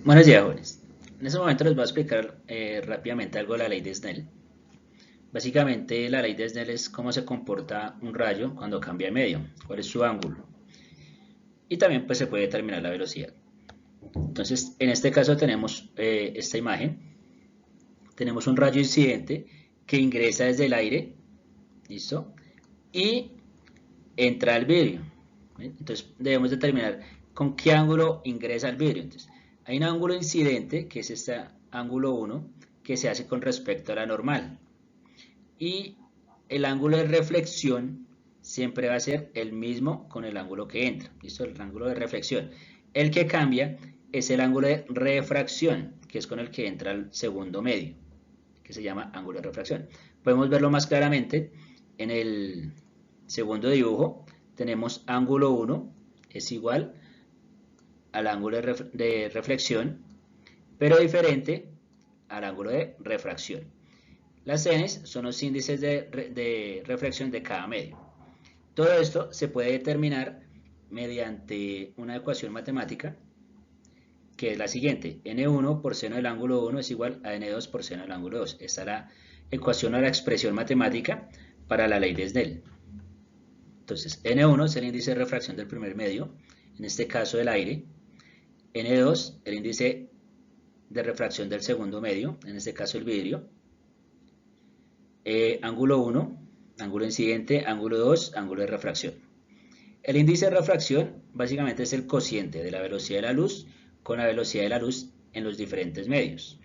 Buenos días, jóvenes. En este momento les voy a explicar rápidamente algo de la ley de Snell. Básicamente, la ley de Snell es cómo se comporta un rayo cuando cambia de medio, cuál es su ángulo. Y también pues, se puede determinar la velocidad. Entonces, en este caso tenemos esta imagen. Tenemos un rayo incidente que ingresa desde el aire, ¿listo? Y entra al vidrio. ¿Bien? Entonces, debemos determinar con qué ángulo ingresa al vidrio. Entonces, hay un ángulo incidente, que es este ángulo 1, que se hace con respecto a la normal. Y el ángulo de reflexión siempre va a ser el mismo con el ángulo que entra. ¿Listo? El ángulo de reflexión. El que cambia es el ángulo de refracción, que es con el que entra al segundo medio, que se llama ángulo de refracción. Podemos verlo más claramente en el segundo dibujo. Tenemos ángulo 1 es igual al ángulo de reflexión, pero diferente al ángulo de refracción. Las Ns son los índices de refracción de cada medio. Todo esto se puede determinar mediante una ecuación matemática, que es la siguiente: n1 por seno del ángulo 1 es igual a n2 por seno del ángulo 2. Esta es la ecuación o la expresión matemática para la ley de Snell. Entonces, n1 es el índice de refracción del primer medio, en este caso el aire. n2, el índice de refracción del segundo medio, en este caso el vidrio. Ángulo 1, ángulo incidente, ángulo 2, ángulo de refracción. El índice de refracción básicamente es el cociente de la velocidad de la luz con la velocidad de la luz en los diferentes medios.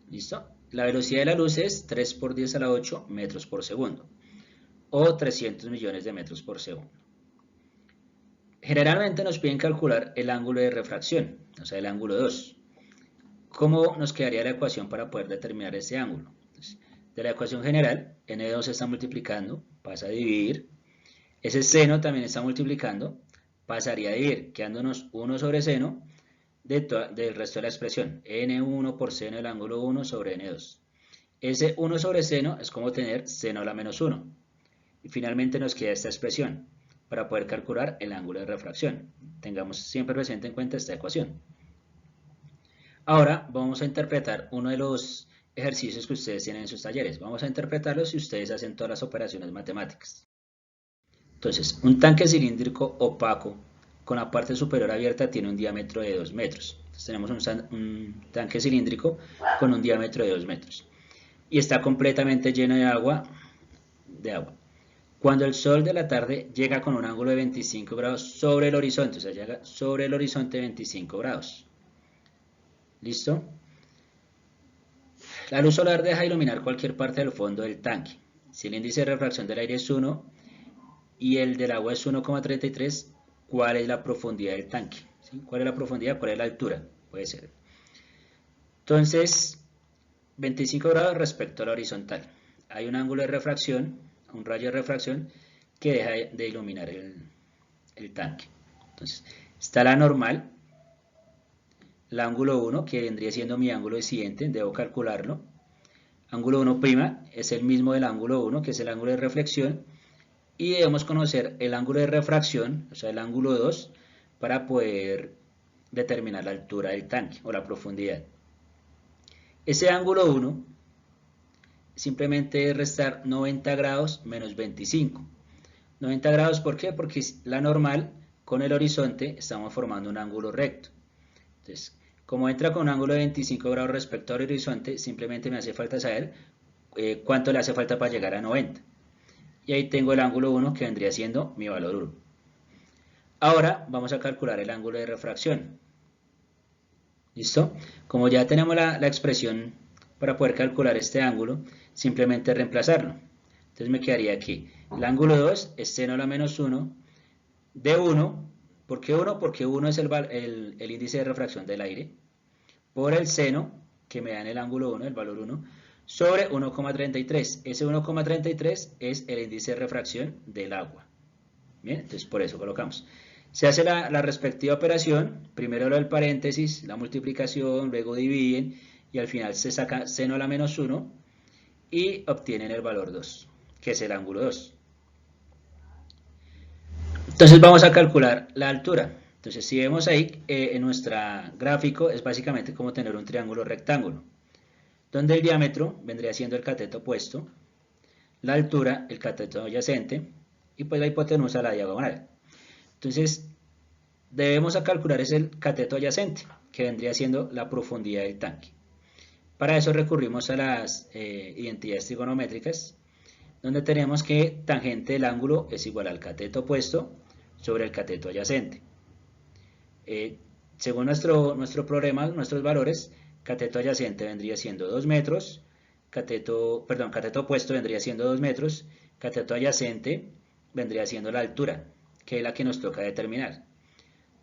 ¿Listo? La velocidad de la luz es 3 por 10 a la 8 metros por segundo, o 300 millones de metros por segundo. Generalmente nos piden calcular el ángulo de refracción, o sea, el ángulo 2. ¿Cómo nos quedaría la ecuación para poder determinar ese ángulo? Entonces, de la ecuación general, n2 se está multiplicando, pasa a dividir. Ese seno también está multiplicando, pasaría a dividir, quedándonos 1 sobre seno del resto de la expresión, n1 por seno del ángulo 1 sobre n2. Ese 1 sobre seno es como tener seno a la menos 1. Y finalmente nos queda esta expresión para poder calcular el ángulo de refracción. Tengamos siempre presente en cuenta esta ecuación. Ahora vamos a interpretar uno de los ejercicios que ustedes tienen en sus talleres. Vamos a interpretarlos si ustedes hacen todas las operaciones matemáticas. Entonces, un tanque cilíndrico opaco con la parte superior abierta tiene un diámetro de 2 metros. Entonces, tenemos un tanque cilíndrico con un diámetro de 2 metros. Y está completamente lleno de agua. Cuando el sol de la tarde llega con un ángulo de 25 grados sobre el horizonte, o sea, llega sobre el horizonte 25 grados. ¿Listo? La luz solar deja iluminar cualquier parte del fondo del tanque. Si el índice de refracción del aire es 1 y el del agua es 1,33, ¿cuál es la profundidad del tanque? ¿Sí? ¿Cuál es la profundidad? ¿Cuál es la altura? Puede ser. Entonces, 25 grados respecto a la horizontal. Hay un ángulo de refracción, un rayo de refracción, que deja de iluminar el tanque. Entonces, está la normal, el ángulo 1, que vendría siendo mi ángulo incidente, debo calcularlo. Ángulo 1' es el mismo del ángulo 1, que es el ángulo de reflexión, y debemos conocer el ángulo de refracción, o sea, el ángulo 2, para poder determinar la altura del tanque o la profundidad. Ese ángulo 1 simplemente es restar 90 grados menos 25. 90 grados, ¿por qué? Porque la normal con el horizonte estamos formando un ángulo recto. Entonces, como entra con un ángulo de 25 grados respecto al horizonte, simplemente me hace falta saber cuánto le hace falta para llegar a 90. Y ahí tengo el ángulo 1, que vendría siendo mi valor 1. Ahora vamos a calcular el ángulo de refracción. ¿Listo? Como ya tenemos la expresión para poder calcular este ángulo, simplemente reemplazarlo. Entonces me quedaría aquí. El ángulo 2 es seno a la menos 1 de 1. ¿Por qué 1? Porque 1 es el índice de refracción del aire, por el seno, que me da en el ángulo 1, el valor 1, sobre 1,33. Ese 1,33 es el índice de refracción del agua. Bien, entonces por eso colocamos. Se hace la respectiva operación, primero lo del paréntesis, la multiplicación, luego dividen y al final se saca seno a la menos 1 y obtienen el valor 2, que es el ángulo 2. Entonces vamos a calcular la altura. Entonces, si vemos ahí en nuestro gráfico, es básicamente como tener un triángulo rectángulo, donde el diámetro vendría siendo el cateto opuesto, la altura, el cateto adyacente, y pues la hipotenusa, la diagonal. Entonces, debemos a calcular es el cateto adyacente, que vendría siendo la profundidad del tanque. Para eso recurrimos a las identidades trigonométricas, donde tenemos que tangente del ángulo es igual al cateto opuesto sobre el cateto adyacente. Según nuestro problema, nuestros valores, cateto adyacente vendría siendo 2 metros, cateto opuesto vendría siendo 2 metros, cateto adyacente vendría siendo la altura, que es la que nos toca determinar.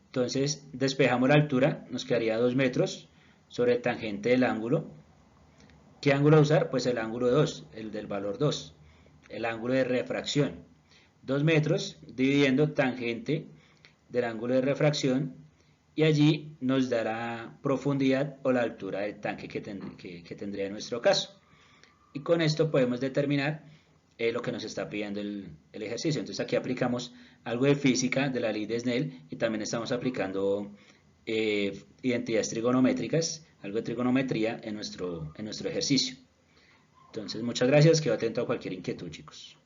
Entonces, despejamos la altura, nos quedaría 2 metros sobre el tangente del ángulo. ¿Qué ángulo usar? Pues el ángulo 2, el del valor 2, el ángulo de refracción. 2 metros dividiendo tangente del ángulo de refracción y allí nos dará profundidad o la altura del tanque que tendría en nuestro caso. Y con esto podemos determinar lo que nos está pidiendo el ejercicio. Entonces aquí aplicamos algo de física de la ley de Snell y también estamos aplicando identidades trigonométricas, algo de trigonometría en nuestro ejercicio. Entonces muchas gracias, quedo atento a cualquier inquietud, chicos.